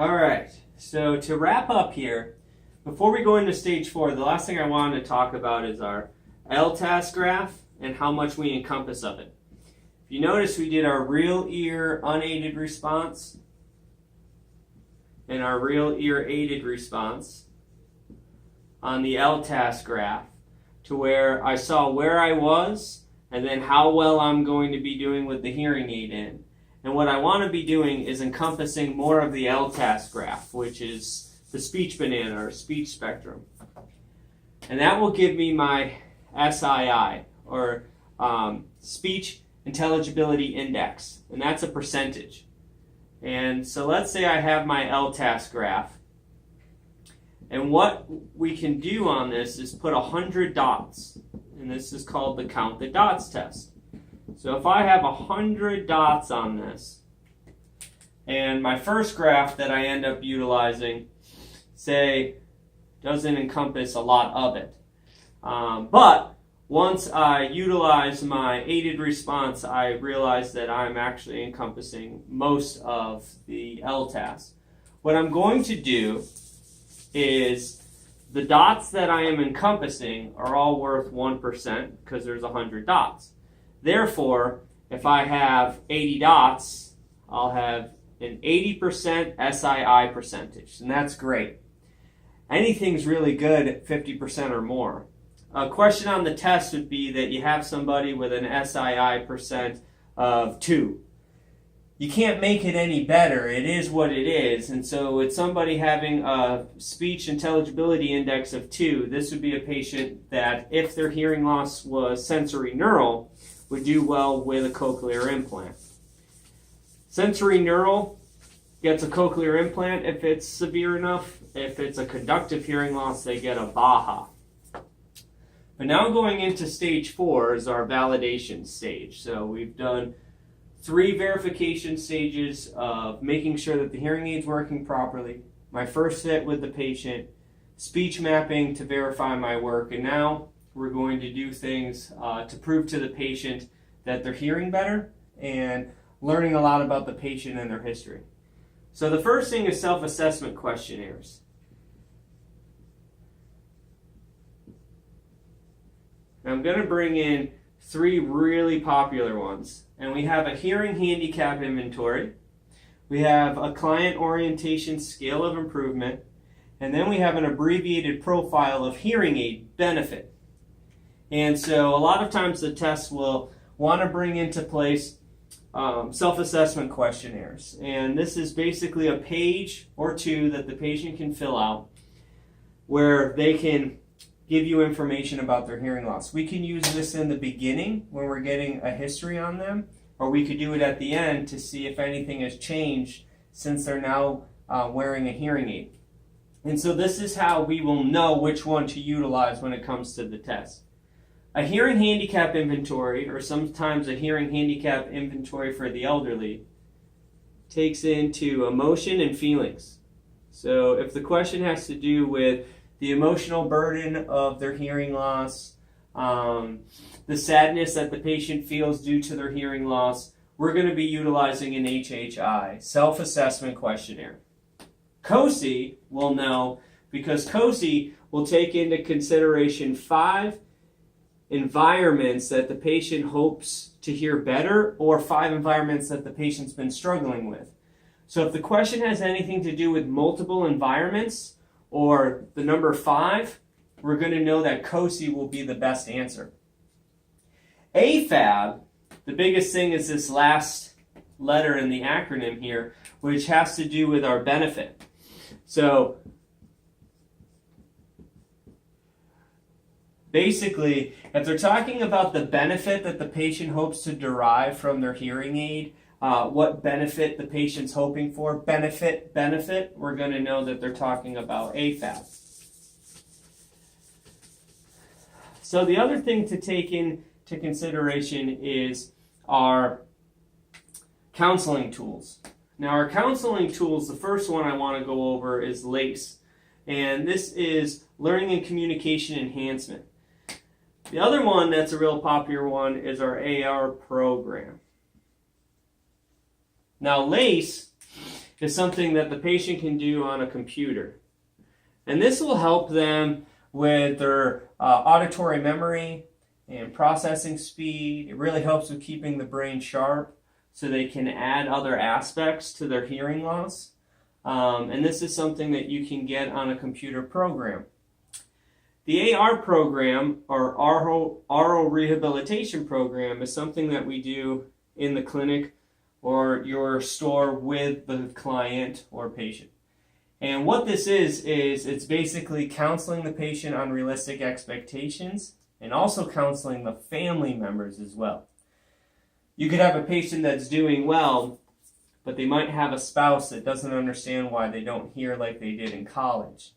All right, so to wrap up here, before we go into stage 4, the last thing I wanted to talk about is our LTAS graph and how much we encompass of it. If you notice, we did our real ear unaided response and our real ear aided response on the LTAS graph to where I saw where I was and then how well I'm going to be doing with the hearing aid in. And what I want to be doing is encompassing more of the LTAS graph, which is the speech banana or speech spectrum. And that will give me my SII, or speech intelligibility index, and that's a percentage. And so let's say I have my LTAS graph. And what we can do on this is put 100 dots, and this is called the count the dots test. So if I have 100 dots on this, and my first graph that I end up utilizing, say, doesn't encompass a lot of it. But once I utilize my aided response, I realize that I'm actually encompassing most of the LTAS. What I'm going to do is the dots that I am encompassing are all worth 1% because there's 100 dots. Therefore, if I have 80 dots, I'll have an 80% SII percentage, and that's great. Anything's really good at 50% or more. A question on the test would be that you have somebody with an SII percent of 2. You can't make it any better. It is what it is. And so with somebody having a speech intelligibility index of 2, this would be a patient that, if their hearing loss was sensory neural, would do well with a cochlear implant. Sensory neural gets a cochlear implant if it's severe enough. If it's a conductive hearing loss, they get a BAHA. But now going into stage 4 is our validation stage. So we've done 3 verification stages of making sure that the hearing aid's working properly, my first fit with the patient, speech mapping to verify my work, and now we're going to do things to prove to the patient that they're hearing better and learning a lot about the patient and their history. So the first thing is self-assessment questionnaires. Now I'm going to bring in 3 really popular ones. And we have a hearing handicap inventory. We have a client orientation scale of improvement. And then we have an abbreviated profile of hearing aid benefit. And so a lot of times the test will want to bring into place self-assessment questionnaires. And this is basically a page or 2 that the patient can fill out where they can give you information about their hearing loss. We can use this in the beginning when we're getting a history on them, or we could do it at the end to see if anything has changed since they're now wearing a hearing aid. And so this is how we will know which one to utilize when it comes to the test. A hearing handicap inventory, or sometimes a hearing handicap inventory for the elderly, takes into emotion and feelings. So if the question has to do with the emotional burden of their hearing loss, the sadness that the patient feels due to their hearing loss, we're going to be utilizing an HHI, self-assessment questionnaire. COSI will know because COSI will take into consideration 5 environments that the patient hopes to hear better, or 5 environments that the patient's been struggling with. So if the question has anything to do with multiple environments or the number 5, we're going to know that COSI will be the best answer. AFAB, the biggest thing is this last letter in the acronym here, which has to do with our benefit. So basically, if they're talking about the benefit that the patient hopes to derive from their hearing aid, what benefit the patient's hoping for, benefit, we're going to know that they're talking about AFAB. So the other thing to take into consideration is our counseling tools. Now our counseling tools, the first one I want to go over is LACE. And this is Learning and Communication Enhancement. The other one that's a real popular one is our AR program. Now LACE is something that the patient can do on a computer. And this will help them with their auditory memory and processing speed. It really helps with keeping the brain sharp so they can add other aspects to their hearing loss. And this is something that you can get on a computer program. The AR program, or oral rehabilitation program, is something that we do in the clinic or your store with the client or patient. And what this is it's basically counseling the patient on realistic expectations and also counseling the family members as well. You could have a patient that's doing well, but they might have a spouse that doesn't understand why they don't hear like they did in college.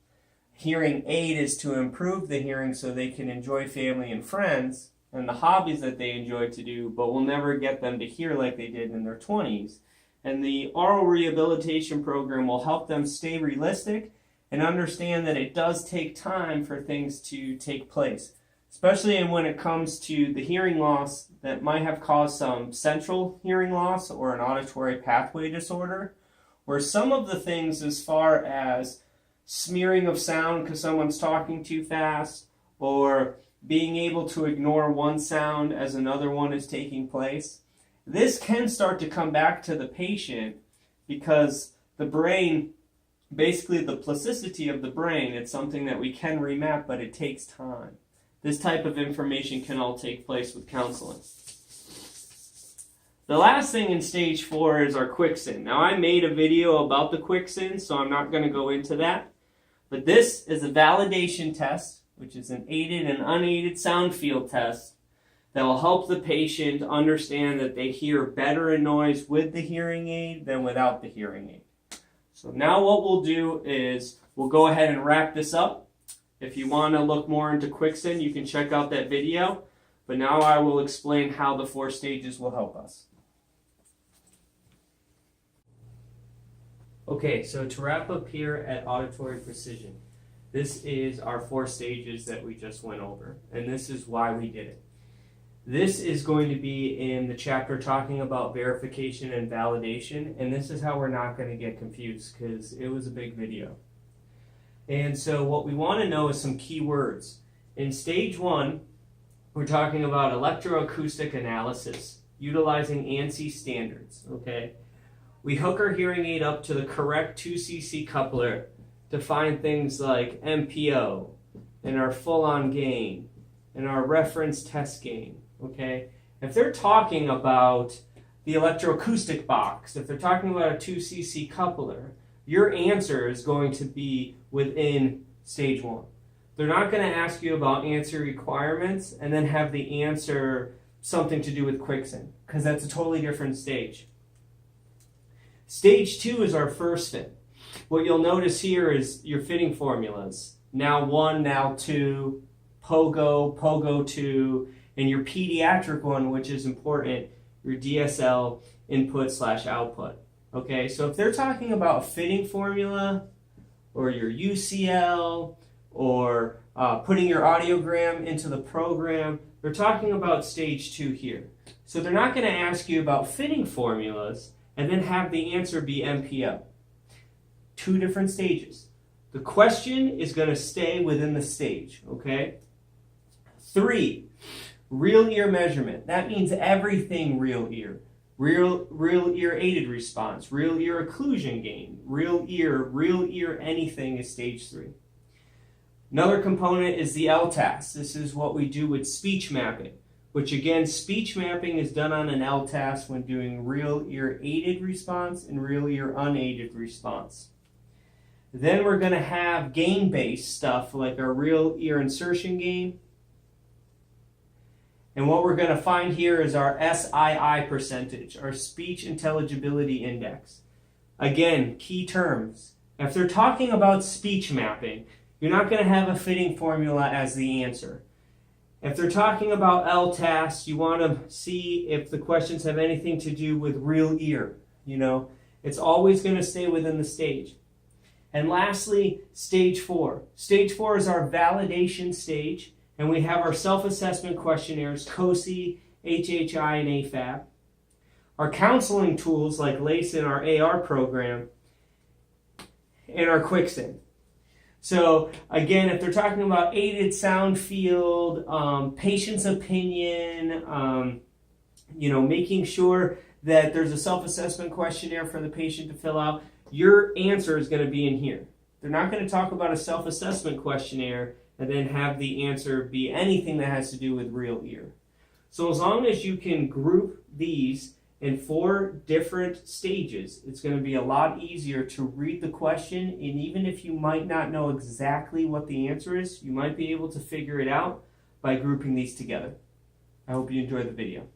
Hearing aid is to improve the hearing so they can enjoy family and friends and the hobbies that they enjoy to do, but will never get them to hear like they did in their 20s. And the oral rehabilitation program will help them stay realistic and understand that it does take time for things to take place, especially when it comes to the hearing loss that might have caused some central hearing loss or an auditory pathway disorder, where some of the things as far as smearing of sound because someone's talking too fast, or being able to ignore one sound as another one is taking place. This can start to come back to the patient because the brain, basically the plasticity of the brain, it's something that we can remap, but it takes time. This type of information can all take place with counseling. The last thing in stage 4 is our quicksand. Now I made a video about the quicksand, so I'm not going to go into that. But this is a validation test, which is an aided and unaided sound field test that will help the patient understand that they hear better in noise with the hearing aid than without the hearing aid. So now what we'll do is we'll go ahead and wrap this up. If you want to look more into quicksand, you can check out that video. But now I will explain how the 4 stages will help us. Okay, so to wrap up here at auditory precision, this is our 4 stages that we just went over, and this is why we did it. This is going to be in the chapter talking about verification and validation, and this is how we're not going to get confused because it was a big video. And so what we want to know is some key words. In stage 1, we're talking about electroacoustic analysis, utilizing ANSI standards, okay? We hook our hearing aid up to the correct 2cc coupler to find things like MPO and our full-on gain and our reference test gain, okay? If they're talking about the electroacoustic box, if they're talking about a 2cc coupler, your answer is going to be within stage 1. They're not going to ask you about answer requirements and then have the answer something to do with quicksand, because that's a totally different stage. Stage 2 is our first fit. What you'll notice here is your fitting formulas. Now 1, now 2, POGO, POGO 2, and your pediatric one, which is important, your DSL input/output. Okay, so if they're talking about fitting formula or your UCL or putting your audiogram into the program, they're talking about stage 2 here. So they're not going to ask you about fitting formulas and then have the answer be MPO. 2 different stages. The question is going to stay within the stage, okay? 3, real ear measurement. That means everything real ear. Real ear aided response, real ear occlusion gain, real ear anything is stage 3. Another component is the LTAS. This is what we do with speech mapping, which again, speech mapping is done on an LTAS when doing real ear aided response and real ear unaided response. Then we're going to have gain-based stuff like our real ear insertion gain. And what we're going to find here is our SII percentage, our speech intelligibility index. Again, key terms. If they're talking about speech mapping, you're not going to have a fitting formula as the answer. If they're talking about LTAS, you want to see if the questions have anything to do with real ear. You know, it's always going to stay within the stage. And lastly, stage 4. Stage 4 is our validation stage. And we have our self-assessment questionnaires, COSI, HHI, and AFAB. Our counseling tools like LACE and our AR program. and our quicksand. So again, if they're talking about aided sound field, patient's opinion, making sure that there's a self-assessment questionnaire for the patient to fill out, your answer is going to be in here. They're not going to talk about a self-assessment questionnaire and then have the answer be anything that has to do with real ear. So as long as you can group these in 4 different stages, it's going to be a lot easier to read the question, and even if you might not know exactly what the answer is, you might be able to figure it out by grouping these together. I hope you enjoyed the video.